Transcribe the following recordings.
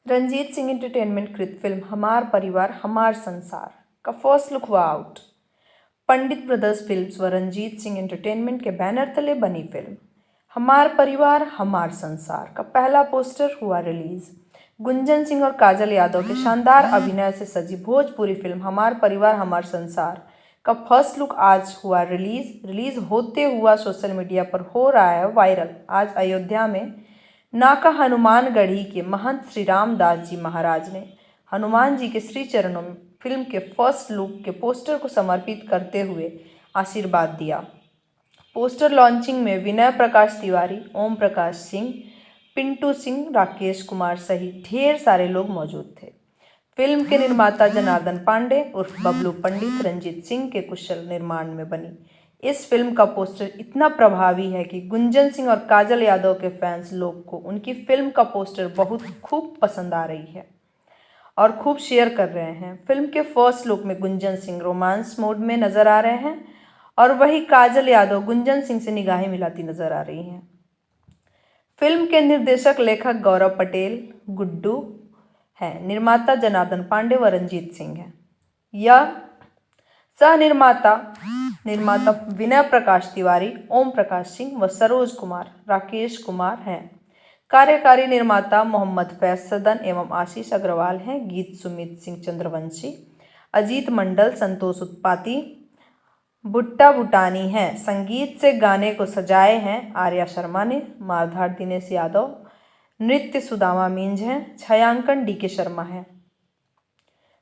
Ranjit Singh entertainment कृत film हमार परिवार हमार संसार का फर्स्ट लुक हुआ आउट। पंडित ब्रदर्स फिल्म्स व रंजीत सिंह एंटरटेनमेंट के बैनर तले बनी फिल्म हमार परिवार हमार संसार का पहला पोस्टर हुआ रिलीज। गुंजन सिंह और काजल यादव के शानदार अभिनय से सजी भोजपुरी फिल्म हमार परिवार हमार संसार का फर्स्ट लुक आज हुआ रिलीज होते हुआ सोशल मीडिया पर हो रहा है वायरल। आज अयोध्या में नाका हनुमानगढ़ी के महंत श्री रामदास जी महाराज ने हनुमान जी के श्री चरणों में फिल्म के फर्स्ट लुक के पोस्टर को समर्पित करते हुए आशीर्वाद दिया। पोस्टर लॉन्चिंग में विनय प्रकाश तिवारी, ओम प्रकाश सिंह, पिंटू सिंह, राकेश कुमार सहित ढेर सारे लोग मौजूद थे। फिल्म के निर्माता जनार्दन पांडे उर्फ बबलू पंडित रंजीत सिंह के कुशल निर्माण में बनी इस फिल्म का पोस्टर इतना प्रभावी है कि गुंजन सिंह और काजल यादव के फैंस लोग को उनकी फिल्म का पोस्टर बहुत खूब पसंद आ रही है और खूब शेयर कर रहे हैं। फिल्म के फर्स्ट लुक में गुंजन सिंह रोमांस मोड में नजर आ रहे हैं और वही काजल यादव गुंजन सिंह से निगाहें मिलाती नजर आ रही हैं। फिल्म के निर्देशक लेखक गौरव पटेल गुड्डू हैं, निर्माता जनार्दन पांडे व रंजीत सिंह हैं। यह सह निर्माता विनय प्रकाश तिवारी, ओम प्रकाश सिंह व सरोज कुमार राकेश कुमार हैं। कार्यकारी निर्माता मोहम्मद फैज सदन एवं आशीष अग्रवाल हैं। गीत सुमित सिंह चंद्रवंशी, अजीत मंडल, संतोष उत्पाती, भुट्टा भूटानी हैं। संगीत से गाने को सजाए हैं आर्या शर्मा ने। मारधाड़ दिनेश यादव, नृत्य सुदामा मींज हैं। छायांकन डीके शर्मा है।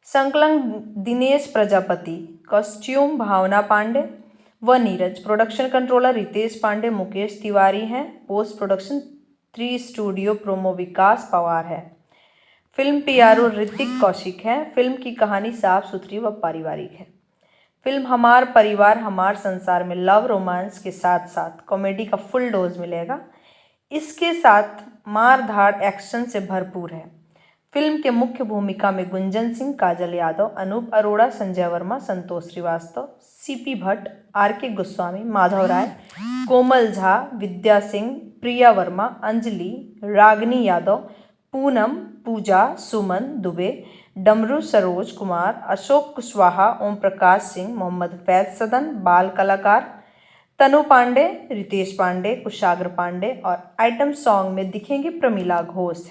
संकलन दिनेश प्रजापति, कॉस्ट्यूम भावना पांडे व नीरज, प्रोडक्शन कंट्रोलर रितेश पांडे, मुकेश तिवारी हैं। पोस्ट प्रोडक्शन 3 स्टूडियो प्रोमो विकास पवार है। फिल्म पीआरओ ऋतिक कौशिक है। फिल्म की कहानी साफ सुथरी व पारिवारिक है। फिल्म हमार परिवार हमार संसार में लव रोमांस के साथ साथ कॉमेडी का फुल डोज मिलेगा। इसके साथ मार धाड़ एक्शन से भरपूर है। फिल्म के मुख्य भूमिका में गुंजन सिंह, काजल यादव, अनूप अरोड़ा, संजय वर्मा, संतोष श्रीवास्तव, सीपी भट्ट, आर.के. गोस्वामी, माधव राय, कोमल झा, विद्या सिंह, प्रिया वर्मा, अंजलि, रागनी यादव, पूनम, पूजा, सुमन दुबे, डमरू, सरोज कुमार, अशोक कुशवाहा, ओम प्रकाश सिंह, मोहम्मद फैज सदन, बाल कलाकार तनु पांडे, रितेश पांडे, कुशाग्र पांडे और आइटम सॉन्ग में दिखेंगे प्रमीला घोष।